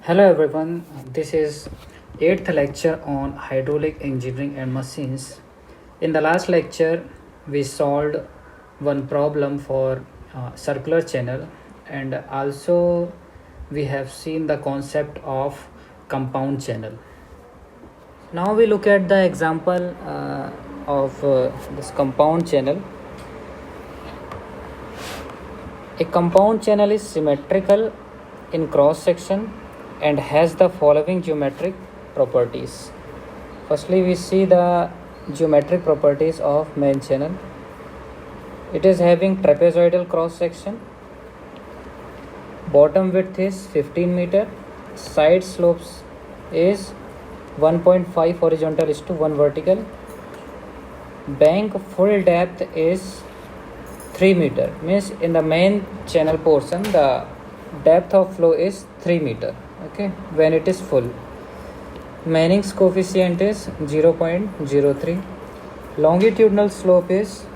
Hello everyone, this is 8th lecture on hydraulic engineering and machines. In the last lecture, we solved one problem for circular channel, and also we have seen the concept of compound channel. Now we look at the example of this compound channel. A compound channel is symmetrical in cross section and has the following geometric properties. Firstly, we see the geometric properties of main channel. It is having trapezoidal cross section. Bottom width is 15 meter. Side slopes is 1.5 horizontal is to 1 vertical. Bank full depth is 3 meter, means in the main channel portion the depth of flow is 3 meter, okay, when it is full. Manning's coefficient is 0.03. Longitudinal slope is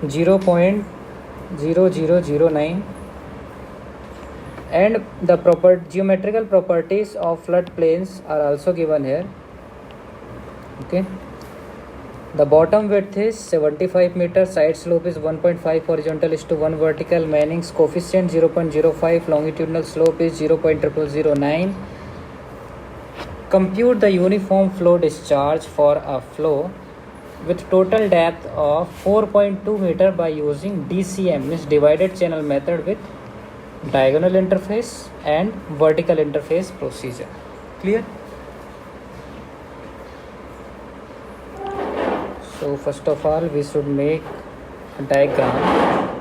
0.0009, and the geometrical properties of flood plains are also given here, okay. The bottom width is 75 meter, side slope is 1.5 horizontal is to 1 vertical, Manning's coefficient 0.05, longitudinal slope is 0.0009. Compute the uniform flow discharge for a flow with total depth of 4.2 meter by using DCM, means divided channel method with diagonal interface and vertical interface procedure. Clear? So first of all, we should make a diagram.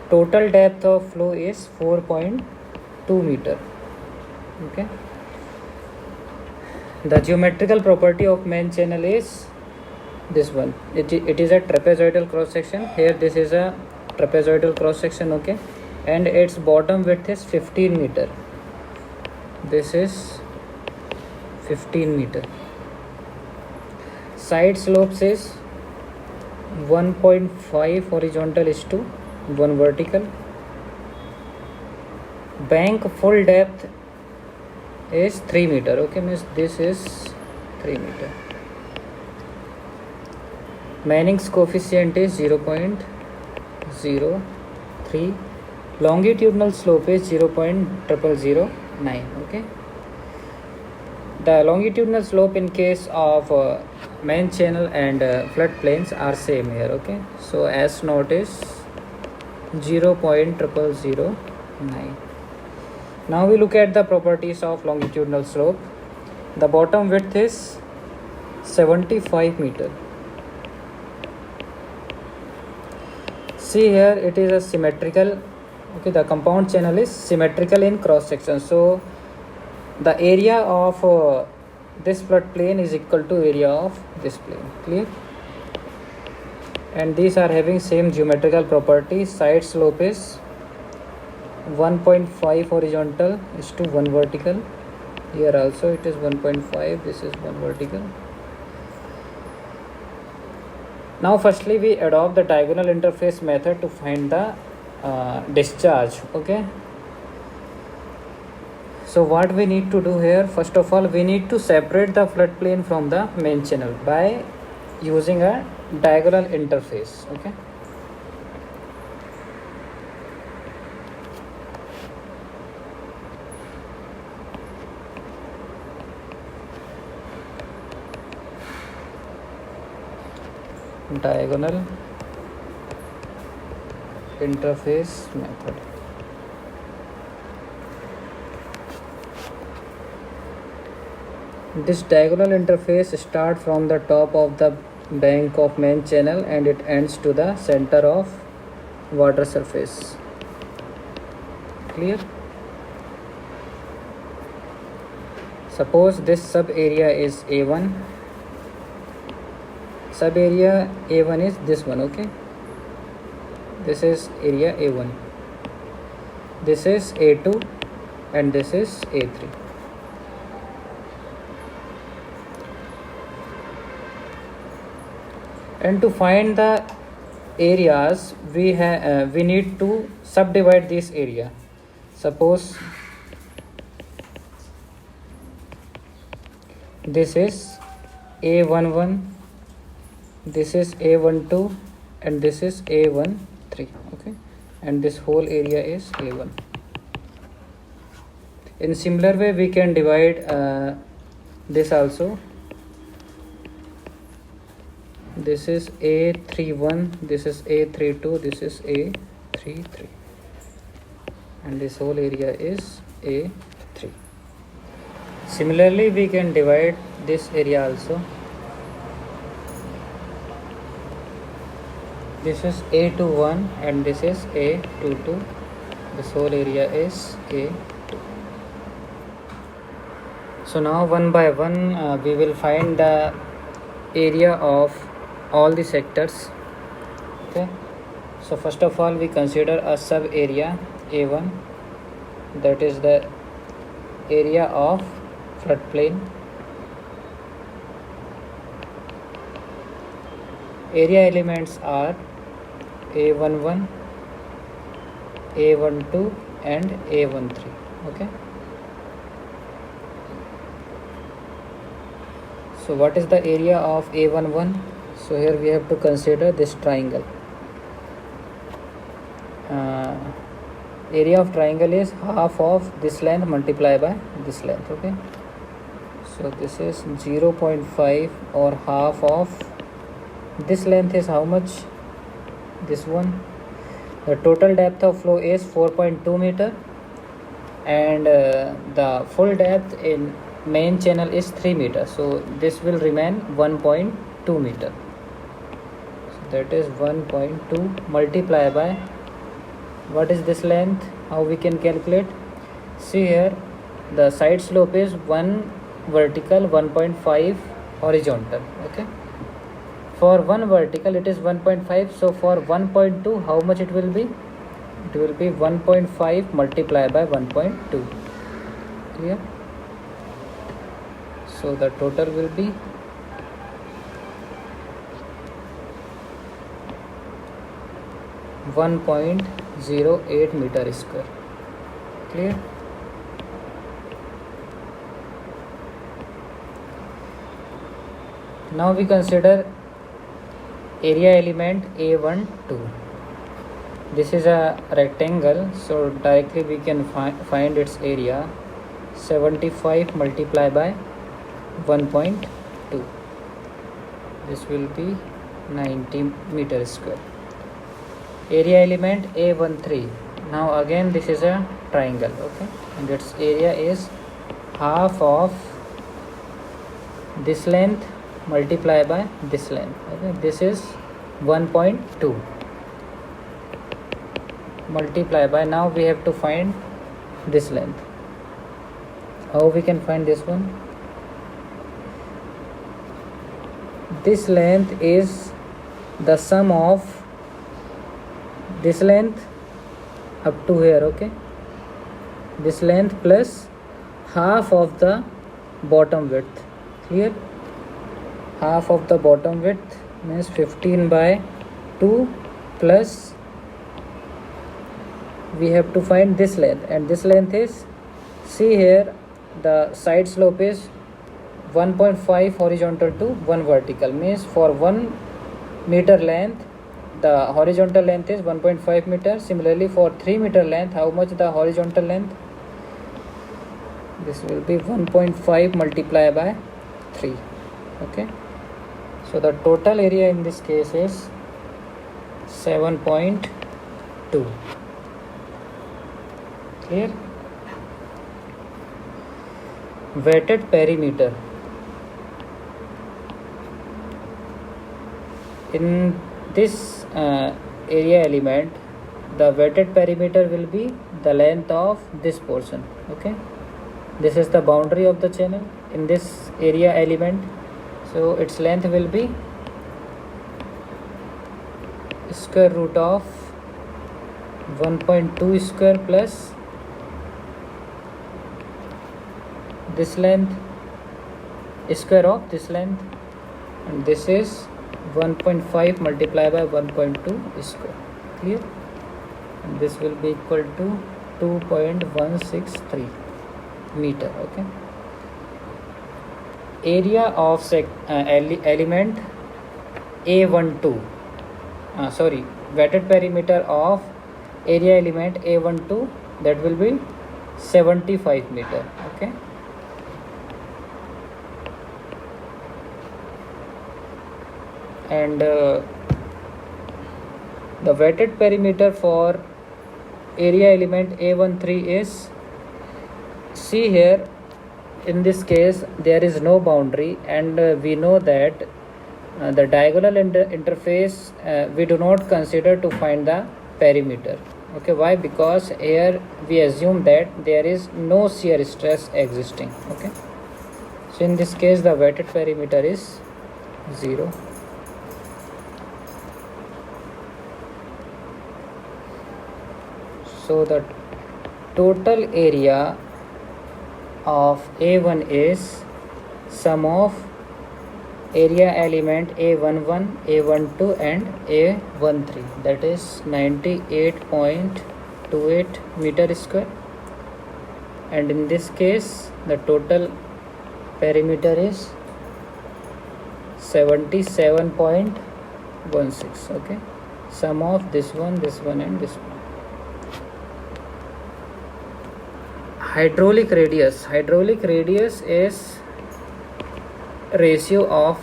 Total depth of flow is 4.2 meter, okay. The geometrical property of main channel is this one. It is a trapezoidal cross section. Here this is a trapezoidal cross section, okay, and its bottom width is 15 meter. This is 15 meter. Side slopes is 1.5 horizontal is to 1 vertical. Bank full depth is 3 meter, okay, means this is 3 meter. Manning's coefficient is 0.03. Longitudinal slope is 0.0009, okay. The longitudinal slope in case of main channel and flood plains are same here, okay. So S naught is 0.0009. Now we look at the properties of longitudinal slope. The bottom width is 75 meter. See here, it is a symmetrical, okay, the compound channel is symmetrical in cross section. So the area of this flood plain is equal to area of this plane. Clear? And these are having same geometrical properties. Side slope is 1.5 horizontal is to 1 vertical. Here also it is 1.5, this is 1 vertical. Now firstly we adopt the diagonal interface method to find the discharge, okay. So what we need to do here, first of all we need to separate the floodplain from the main channel by using a diagonal interface, okay. Diagonal interface method. This diagonal interface starts from the top of the bank of main channel and it ends to the center of water surface. Clear? Suppose this sub area is A1. Sub area A1 is this one, okay? This is area A1. This is A2 and this is A3. And to find the areas, we need to subdivide this area. Suppose this is A11, this is A12, and this is A13, okay, and this whole area is A1. In similar way, we can divide this also. This is A31, this is A32, this is A33, and this whole area is A3. Similarly, we can divide this area also. This is A21 and this is A22. This whole area is A2. So now one by one we will find the area of all the sectors. Okay. So first of all, we consider a sub area A1, that is the area of floodplain. Area elements are A11, A12 and A13. Okay. So what is the area of A11? So here we have to consider this triangle. Area of triangle is half of this length multiplied by this length. Okay. So this is 0.5 or half of this length is how much? This one. The total depth of flow is 4.2 meter and the full depth in main channel is 3 meter. So this will remain 1.2 meter. So that is 1.2 multiplied by what is this length? How we can calculate? See here, the side slope is 1 vertical, 1.5 horizontal. Okay. For 1 vertical it is 1.5. So for 1.2, how much it will be? It will be 1.5 multiplied by 1.2. Clear? So the total will be 1.08 meter square. Clear? Now we consider area element A12. This is a rectangle, so directly we can find its area. 75 multiplied by 1.2. This will be 90 meter square. Area element A13. Now again this is a triangle, okay, and its area is half of this length multiplied by this length. Okay, this is 1.2 multiplied by, now we have to find this length. How we can find this one? This length is the sum of this length up to here. Okay, this length plus half of the bottom width. Clear? Half of the bottom width means 15 by 2 plus we have to find this length, and this length is, see here, the side slope is 1.5 horizontal to 1 vertical, means for 1 meter length the horizontal length is 1.5 meter. Similarly for 3 meter length, how much the horizontal length? This will be 1.5 multiplied by 3. Okay, so the total area in this case is 7.2. Clear? Wetted perimeter. In this area element, the wetted perimeter will be the length of this portion. Okay, this is the boundary of the channel in this area element, so its length will be square root of 1.2 square plus this length square of this length, and this is 1.5 multiplied by 1.2 square. Clear? And this will be equal to 2.163 meter. Okay, area of element A12, wetted perimeter of area element A12, that will be 75 meter. Okay, and the wetted perimeter for area element A13 is, see here, in this case there is no boundary, and we know that the diagonal interface we do not consider to find the perimeter. Okay, why? Because here we assume that there is no shear stress existing. Okay, so in this case the wetted perimeter is 0. So the total area of A1 is sum of area element A11, A12 and A13, that is 98.28 meter square, and in this case the total perimeter is 77.16. okay, sum of this one and this one. Hydraulic radius is ratio of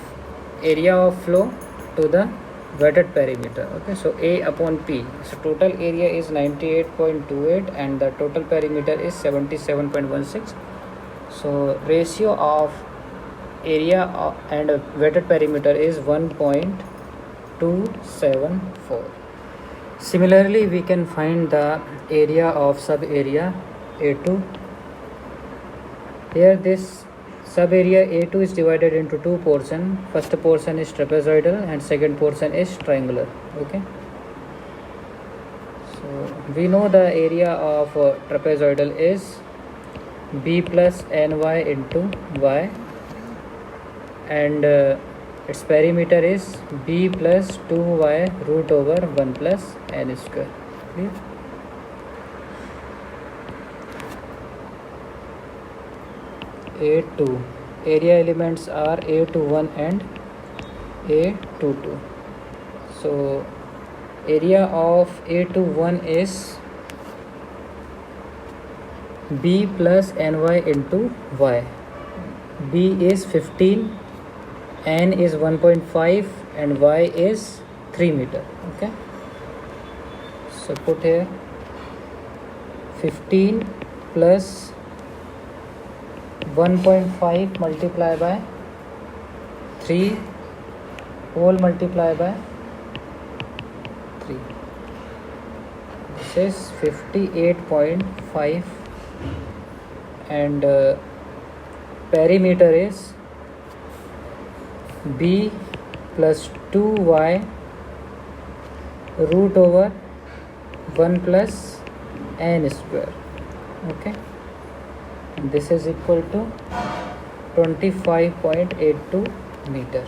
area of flow to the wetted perimeter. Okay, so A upon P, so total area is 98.28 and the total perimeter is 77.16. so ratio of area and wetted perimeter is 1.274. Similarly, we can find the area of sub area A2. Here this sub area A2 is divided into two portions. First portion is trapezoidal and second portion is triangular. Okay, so we know the area of trapezoidal is B plus ny into y, and its perimeter is B plus 2y root over 1 plus n square. Clear? A2 area elements are A21 and A22. So area of A21 is B plus ny into y. B is 15, n is 1.5 and y is 3 meter. Okay, so put here 15 plus 1.5 multiplied by 3 whole multiplied by 3. This is 58.5 and perimeter is B plus 2y root over 1 plus n square. Okay, and this is equal to 25.82 meter.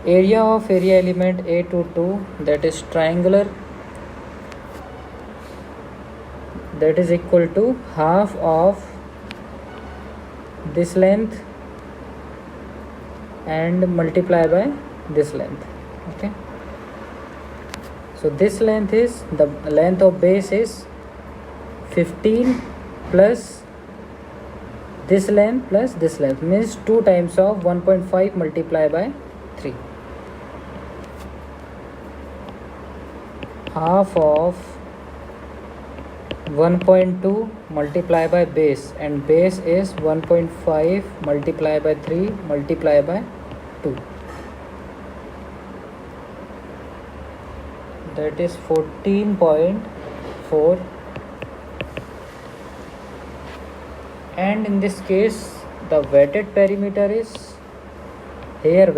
Area of area element A22, that is triangular, that is equal to half of this length and multiply by this length. Okay, so this length is, the length of base is 15 plus this length plus this length, means 2 times of 1.5 multiplied by 3. Half of 1.2 multiplied by base, and base is 1.5 multiplied by 3 multiplied by 2. that is 14.4, and in this case the weighted perimeter is here.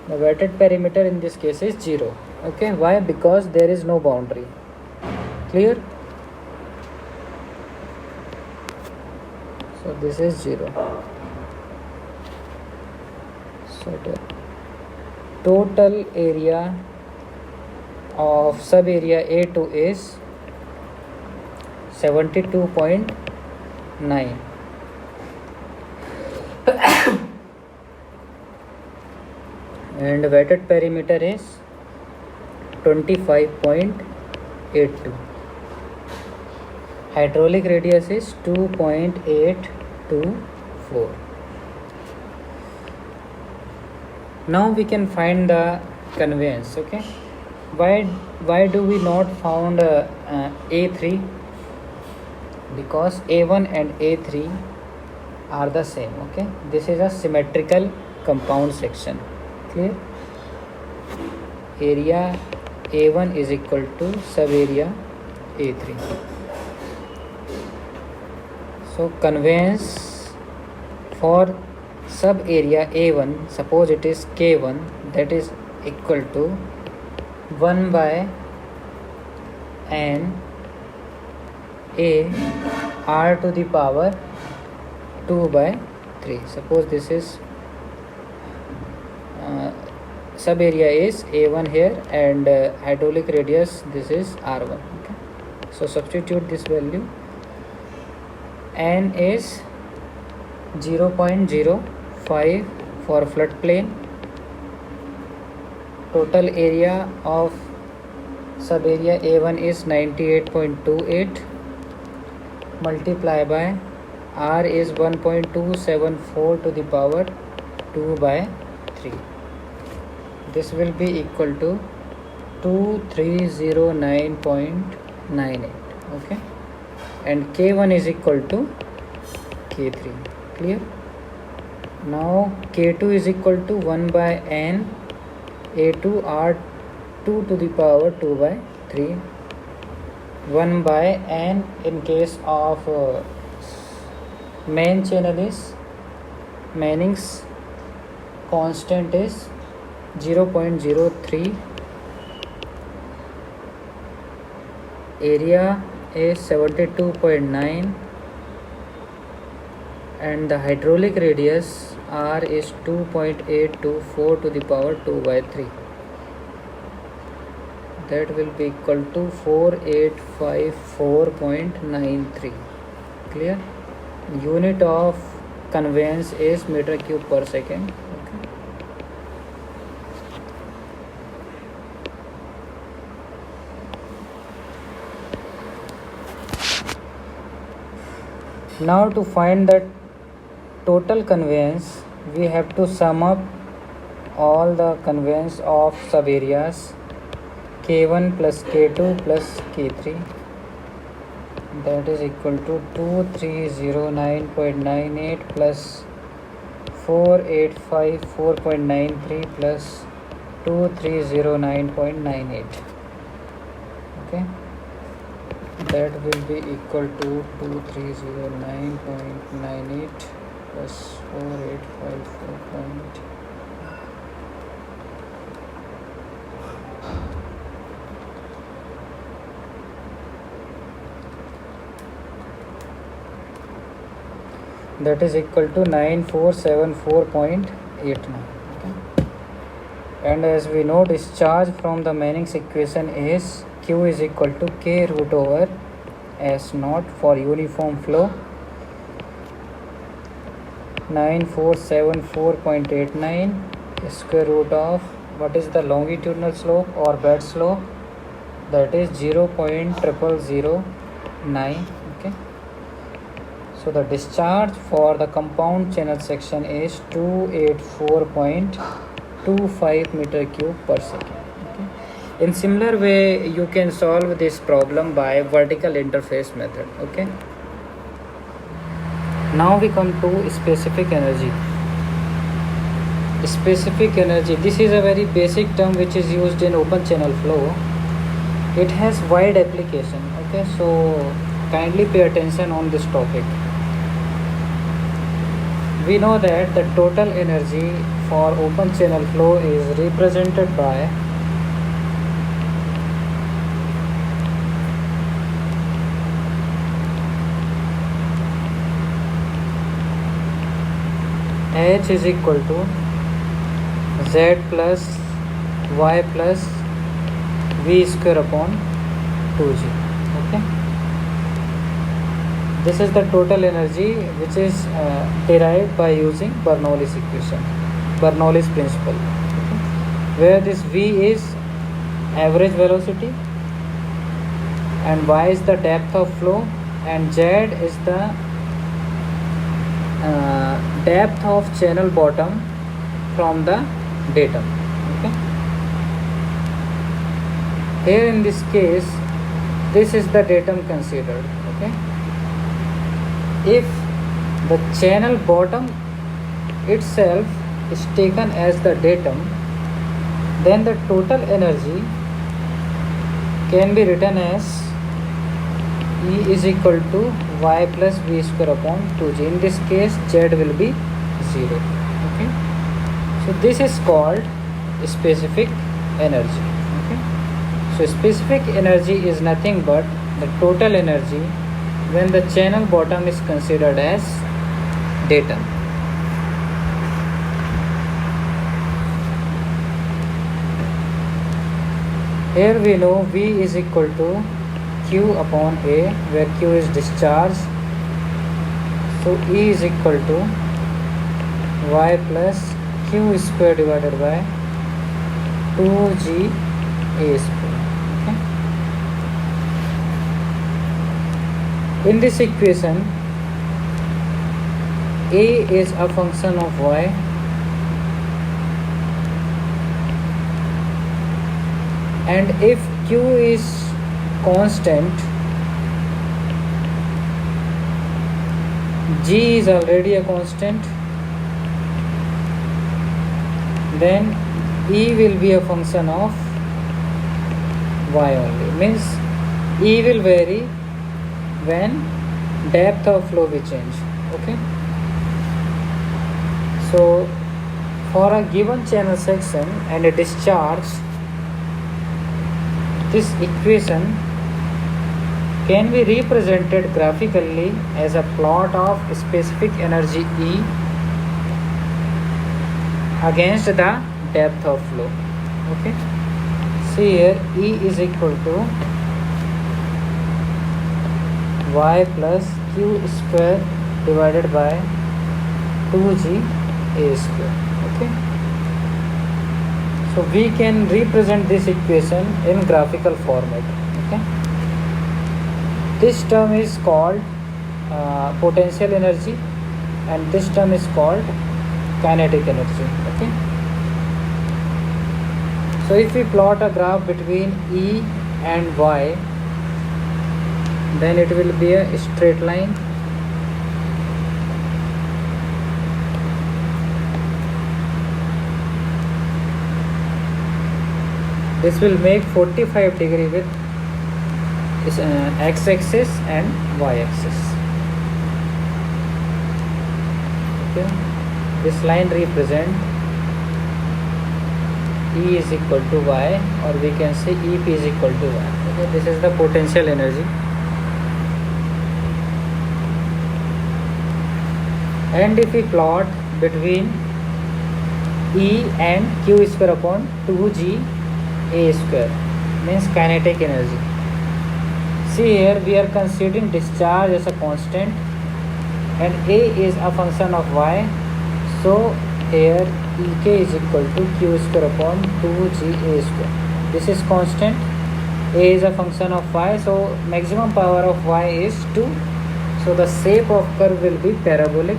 The weighted perimeter in this case is 0. Okay, why? Because there is no boundary. Clear? So this is 0. So the total area of sub area A2 is 72.9. And weighted perimeter is 25.82. Hydraulic radius is 2.824. Now we can find the conveyance. Okay, why do we not found A3? Because A1 and A3 are the same. Okay, this is a symmetrical compound section. Clear? Area A1 is equal to sub area A3. So conveyance for sub area A1, suppose it is K1, that is equal to 1 by n A r to the power 2 by 3. Suppose this is sub area is A1 here, and hydraulic radius this is R1. Okay, so substitute this value. N is 0.05 for flood plane. Total area of sub area A1 is 98.28, multiply by R is 1.274 to the power 2 by 3. This will be equal to 2309.98. Okay, and K1 is equal to K3. Clear? Now K2 is equal to 1 by n A2 R2 to the power 2 by 3. 1 by n in case of main channel is Manning's constant is 0.03. Area is 72.9, and the hydraulic radius R is 2.824 to the power 2 by 3. That will be equal to 4854.93. Clear? Unit of conveyance is meter cube per second. Okay. Now to find the total conveyance, we have to sum up all the conveyance of sub areas K1 plus K2 plus K3, that is equal to 2309.98 plus 4854.93 plus 2309.98. Okay, that will be equal to 2309.98 plus 4854. That is equal to 9474.89. Okay. And as we know, discharge from the Manning's equation is Q is equal to K root over S naught for uniform flow. 9474.89 square root of what is the longitudinal slope or bed slope, that is 0.0009. Okay, so the discharge for the compound channel section is 284.25 meter cube per second. Okay. In similar way, you can solve this problem by vertical interface method. Okay, now we come to specific energy. specific energy, this is a very basic term which is used in open channel flow. It has wide application. Okay, so kindly pay attention on this topic. We know that the total energy for open channel flow is represented by H is equal to Z plus Y plus V square upon 2G. Okay, this is the total energy which is derived by using Bernoulli's equation, Bernoulli's principle. Okay, where this V is average velocity and Y is the depth of flow and Z is the depth of channel bottom from the datum. Okay, here in this case this is the datum considered. Okay, if the channel bottom itself is taken as the datum, then the total energy can be written as E is equal to Y plus V square upon 2G. In this case Z will be 0. Okay, so this is called specific energy. Okay, so specific energy is nothing but the total energy when the channel bottom is considered as datum. Here we know V is equal to Q upon A, where Q is discharge. So E is equal to Y plus Q square divided by 2G A square. Okay. In this equation, A is a function of Y and if Q is constant, G is already a constant, then E will be a function of Y only. Means E will vary when depth of flow will change. Okay, so for a given channel section and a discharge, this equation can be represented graphically as a plot of specific energy E against the depth of flow. Okay, see here E is equal to Y plus Q square divided by 2G A square. Okay, so we can represent this equation in graphical format. Okay, this term is called potential energy and this term is called kinetic energy. Okay, so if we plot a graph between E and Y, then it will be a straight line. This will make 45 degree with x-axis and y-axis. Okay, this line represent E is equal to Y, or we can say EP is equal to Y. Okay, this is the potential energy. And if we plot between E and Q square upon 2G A square, means kinetic energy. See here we are considering discharge as a constant and A is a function of Y. So here Ek is equal to Q square upon 2G A square. This is constant. A is a function of Y. So maximum power of Y is 2. So the shape of curve will be parabolic.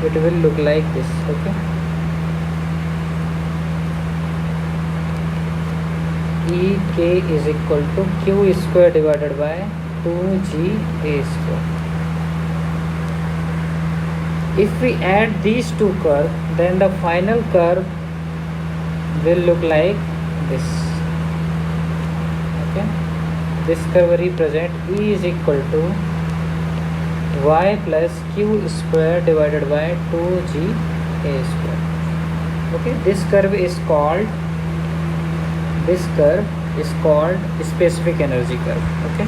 It will look like this. Okay, Ek is equal to Q square divided by 2G A square. If we add these two curves, then the final curve will look like this. Okay, this curve represent E is equal to y plus q square divided by 2g a square. Okay, this curve is called specific energy curve. Okay,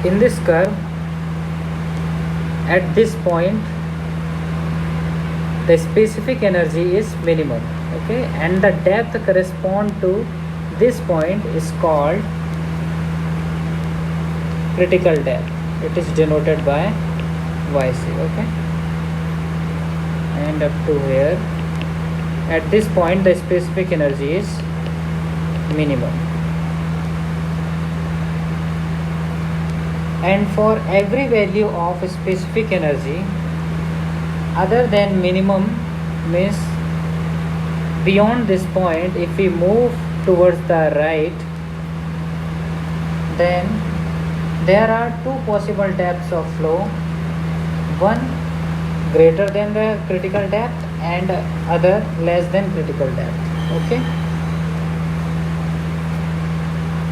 in this curve, at this point the specific energy is minimum. Okay, and the depth correspond to this point is called critical depth. It is denoted by yc. Okay, and up to here, at this point the specific energy is minimum. And for every value of specific energy other than minimum, means beyond this point, if we move towards the right, then there are two possible depths of flow, one greater than the critical depth and other less than critical depth. Okay,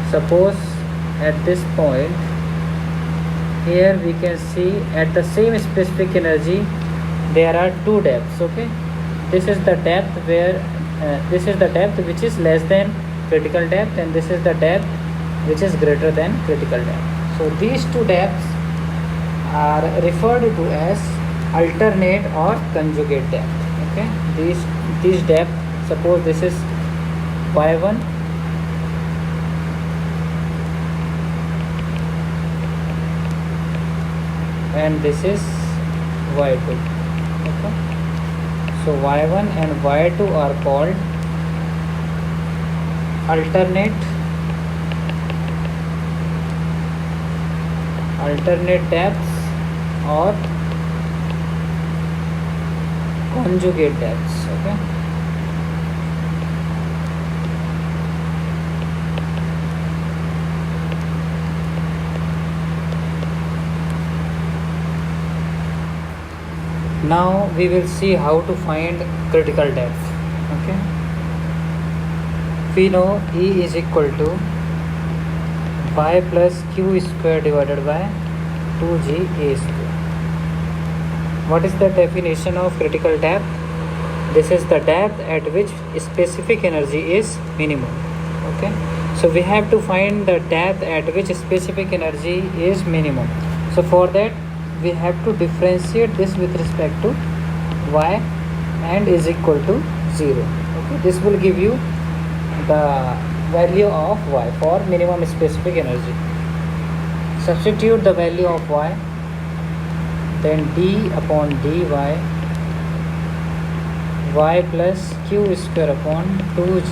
suppose at this point here we can see at the same specific energy there are two depths. Okay, this is the depth where this is the depth which is less than critical depth, and this is the depth which is greater than critical depth. So these two depths are referred to as alternate or conjugate depth. Okay, these depth, suppose this is y1 and this is y2. Okay, so y1 and y2 are called alternate depths or conjugate depths. Okay, now we will see how to find critical depth. Okay, we know E is equal to y plus q square divided by 2g a square. What is the definition of critical depth? This is the depth at which specific energy is minimum. Okay, so we have to find the depth at which specific energy is minimum. So for that we have to differentiate this with respect to y and is equal to 0. Okay, this will give you the value of y for minimum specific energy. Substitute the value of y, then d upon dy y plus q square upon 2g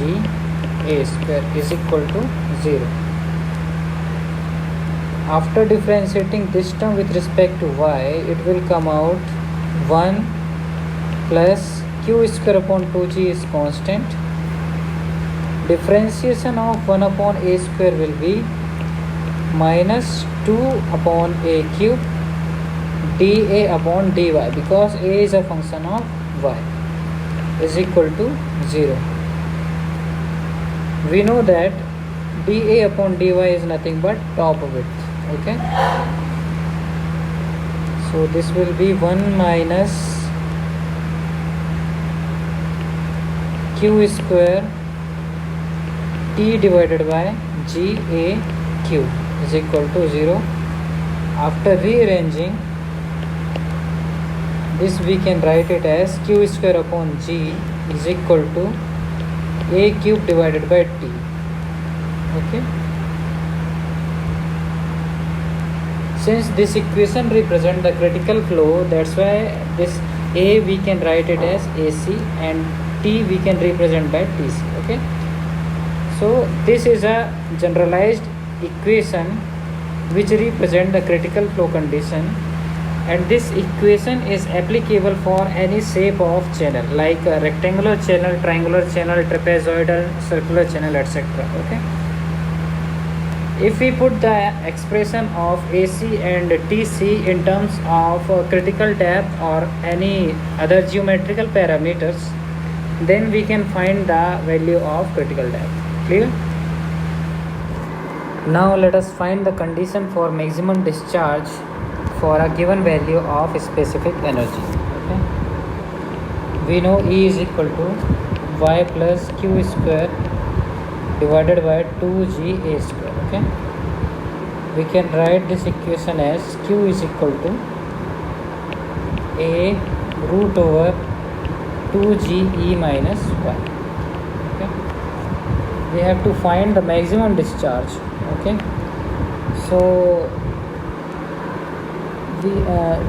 a square is equal to 0. After differentiating this term with respect to y, it will come out 1 plus q square upon 2g is constant. Differentiation of 1 upon a square will be minus 2 upon a cube dA upon dy, because a is a function of y, is equal to 0. We know that dA upon dy is nothing but top width. Okay, so this will be 1 minus q square t divided by g a cube is equal to 0. After rearranging this, we can write it as q square upon g is equal to a cube divided by t. Okay, since this equation represents the critical flow, that's why this a we can write it as AC and t we can represent by TC. Okay, so this is a generalized equation which represent the critical flow condition, and this equation is applicable for any shape of channel like a rectangular channel, triangular channel, trapezoidal, circular channel, etc. Okay, If we put the expression of AC and TC in terms of critical depth or any other geometrical parameters, then we can find the value of critical depth. Clear? Now let us find the condition for maximum discharge for a given value of specific energy. Okay? We know E is equal to Y plus Q square divided by 2G A square. Okay? We can write this equation as Q is equal to A root over 2Ge minus Y. Okay? We have to find the maximum discharge. Okay, so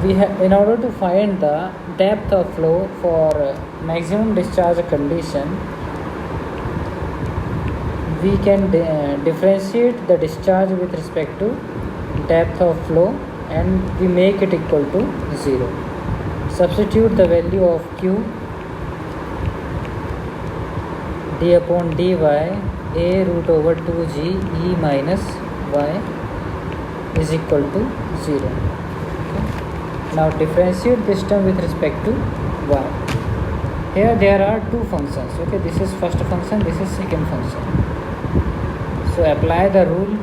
we have, in order to find the depth of flow for maximum discharge condition, we can differentiate the discharge with respect to depth of flow and we make it equal to 0. Substitute the value of Q d upon dy A root over 2G E minus Y is equal to 0. Okay. Now differentiate this term with respect to Y. Here there are two functions. Okay, this is first function, this is second function. So apply the rule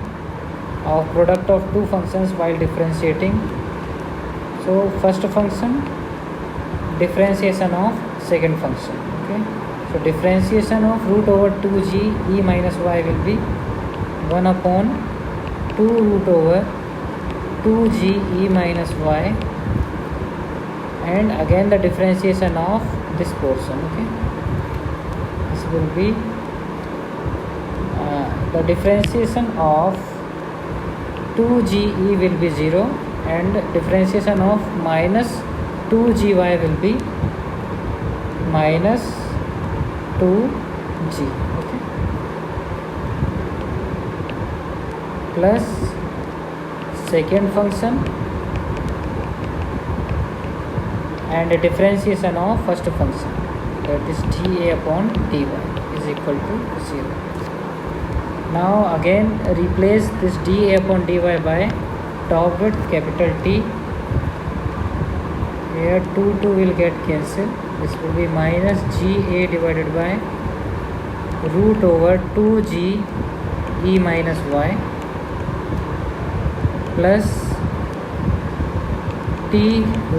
of product of two functions while differentiating. So first function, differentiation of second function. Okay. So differentiation of root over 2G E minus Y will be 1 upon 2 root over 2G E minus Y, and again the differentiation of this portion. Okay, this will be the differentiation of 2Ge will be 0 and differentiation of minus 2Gy will be minus 2G. Okay, plus second function and a differentiation of first function, that is dA upon dy is equal to 0. Now again replace this dA upon dy by top with capital T. Here 2 will get cancelled. This will be minus Ga divided by root over 2G E minus Y plus T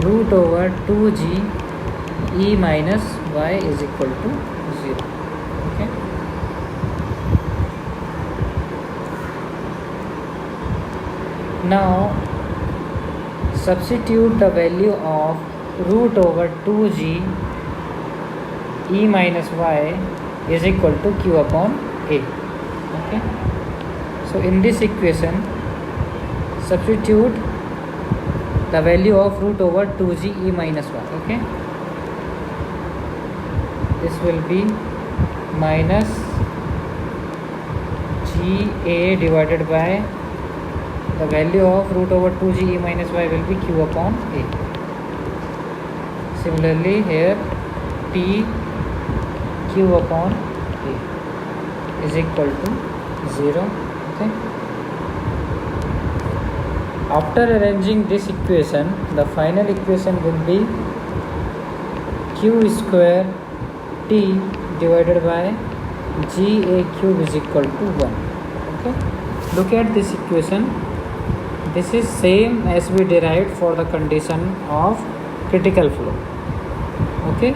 root over 2G E minus Y is equal to 0. Okay. Now substitute the value of root over 2G E minus Y is equal to Q upon A. Okay. So in this equation substitute the value of root over 2G E minus Y. Okay. This will be minus Ga divided by the value of root over 2G E minus Y will be Q upon A. Similarly here T Q upon A is equal to 0. Okay. After arranging this equation, the final equation will be Q square T divided by Ga cube is equal to 1. Okay. Look at this equation. This is same as we derived for the condition of critical flow. Okay.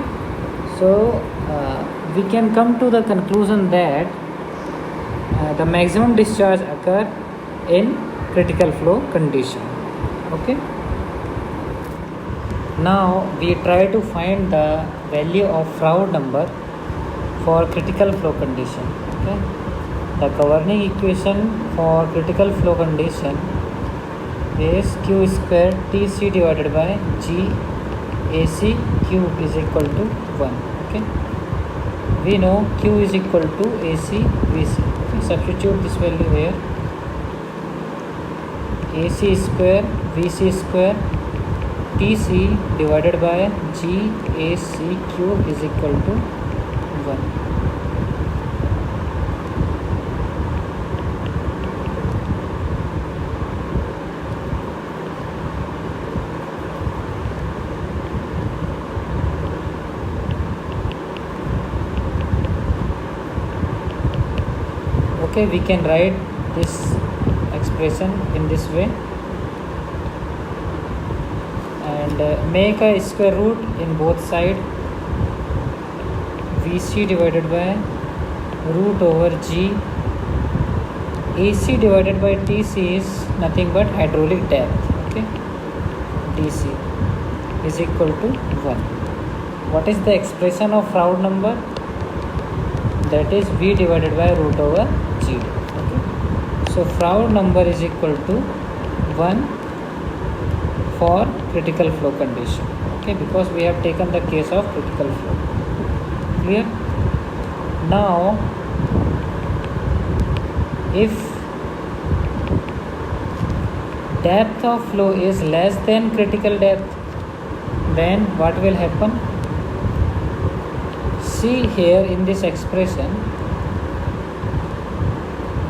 So we can come to the conclusion that the maximum discharge occur in critical flow condition. Okay. Now we try to find the value of Froude number for critical flow condition. Okay. The governing equation for critical flow condition is Q square Tc divided by G AC cube is equal to 1. Okay. We know Q is equal to AC Vc. Okay. Substitute this value here. AC square Vc square Tc divided by Gac cube is equal to 1. Okay, we can write this expression in this way, and make a square root in both sides. VC divided by root over G. AC divided by TC is nothing but hydraulic depth. Okay, DC is equal to 1. What is the expression of Froude number? That is V divided by root over G. Okay, so Froude number is equal to 1 for critical flow condition. Okay, because we have taken the case of critical flow. Clear? Now, if depth of flow is less than critical depth, then what will happen? See here in this expression,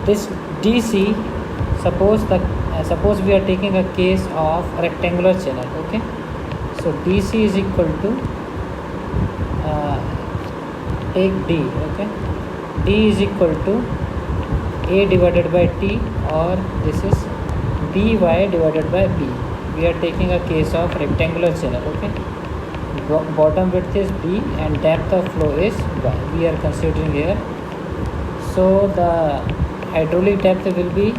this DC, suppose we are taking a case of rectangular channel. Okay, so DC is equal to take D. Okay, D is equal to A divided by T, or this is dy divided by B. We are taking a case of rectangular channel. Okay, bottom width is B and depth of flow is Y. We are considering here. So the hydraulic depth will be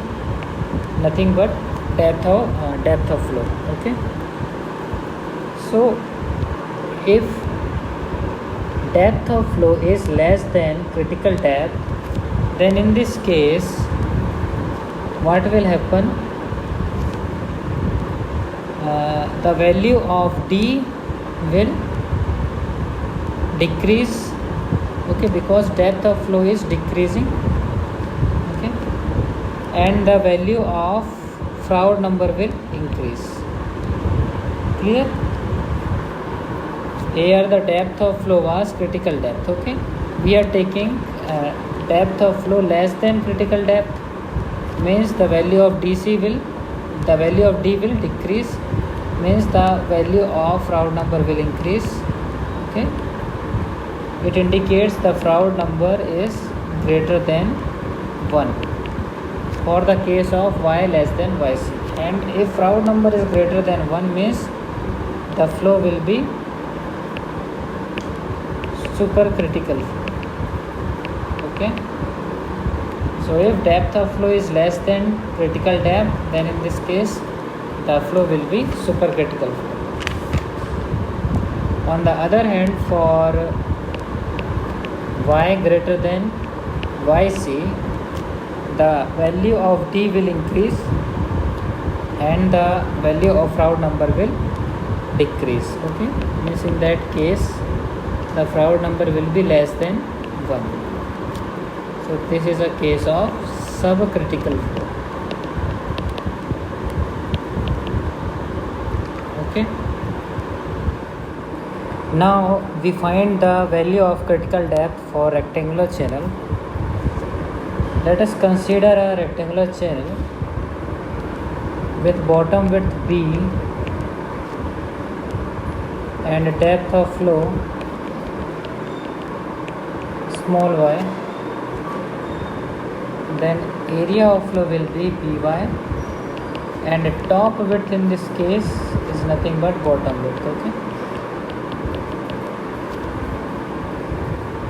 nothing but depth of flow. Okay, so if depth of flow is less than critical depth, then in this case what will happen? The value of D will decrease. Okay, because depth of flow is decreasing. Okay, and the value of Froude number will increase. Clear? Here the depth of flow was critical depth. Okay, we are taking depth of flow less than critical depth, means the value of D will decrease, means the value of Froude number will increase. Okay, it indicates the Froude number is greater than 1 for the case of Y less than YC, and if Froude number is greater than 1 means the flow will be supercritical flow. Okay, so if depth of flow is less than critical depth, then in this case the flow will be supercritical flow. On the other hand, for Y greater than YC, the value of D will increase and the value of Froude number will decrease. Okay, means in that case the Froude number will be less than 1. So this is a case of subcritical flow. Okay, now we find the value of critical depth for rectangular channel. Let us consider a rectangular channel with bottom width B and depth of flow small y, then area of flow will be By, and top width in this case is nothing but bottom width. Okay,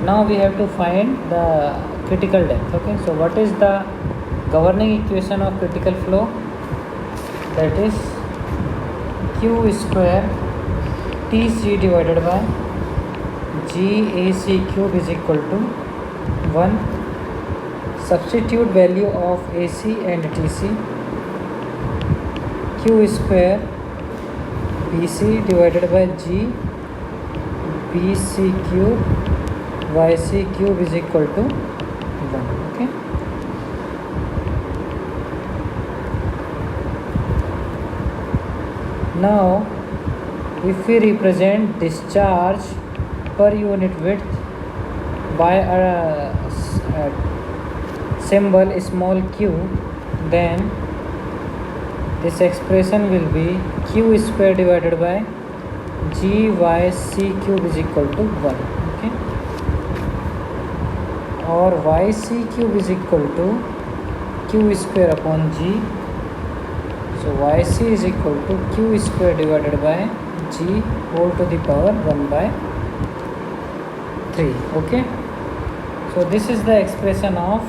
now we have to find the critical depth. Okay, so what is the governing equation of critical flow? That is Q square TC divided by GAC cube is equal to 1. Substitute value of AC and TC. Q square BC divided by G BC cube YC cube is equal to 1. Okay, now if we represent discharge per unit width by a symbol small q, then this expression will be Q square divided by GYC cube is equal to 1. Okay, or yc cube is equal to q square upon g. So yc is equal to q square divided by g whole to the power 1 by 3. Okay, so this is the expression of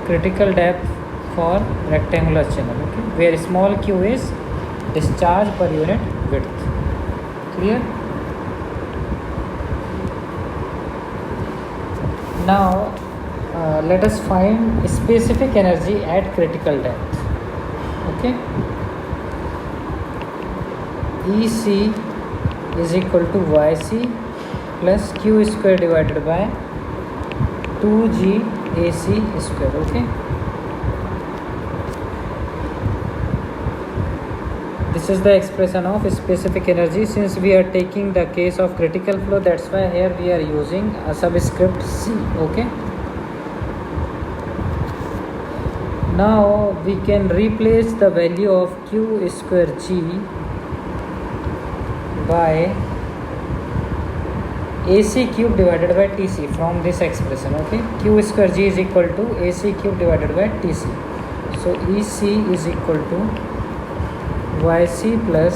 critical depth for rectangular channel, okay, where small q is discharge per unit width. Clear? Now let us find specific energy at critical depth. Okay, EC is equal to YC plus Q square divided by 2G AC square. Okay, this is the expression of specific energy. Since we are taking the case of critical flow, that's why here we are using a subscript C. Okay, now we can replace the value of Q square G by AC cube divided by TC from this expression. Okay, Q square G is equal to AC cube divided by TC. So EC is equal to YC plus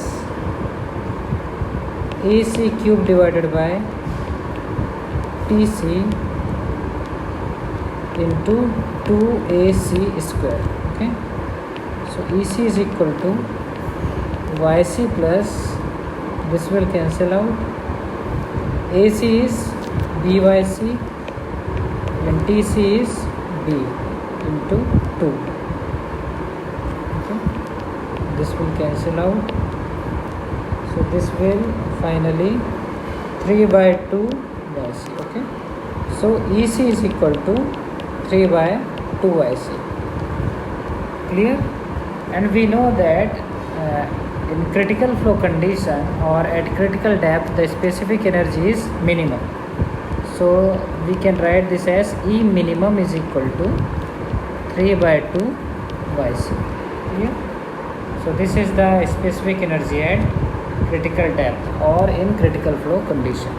AC cube divided by TC into 2AC square. Okay, so EC is equal to YC plus, this will cancel out, AC is BYC and TC is B into 2. Okay, this will cancel out, so this will finally 3 by 2 YC. Okay, so EC is equal to 3 by 2 YC. Clear? And we know that in critical flow condition or at critical depth, the specific energy is minimum. So we can write this as E minimum is equal to 3 by 2 YC. Clear? So this is the specific energy at critical depth or in critical flow condition.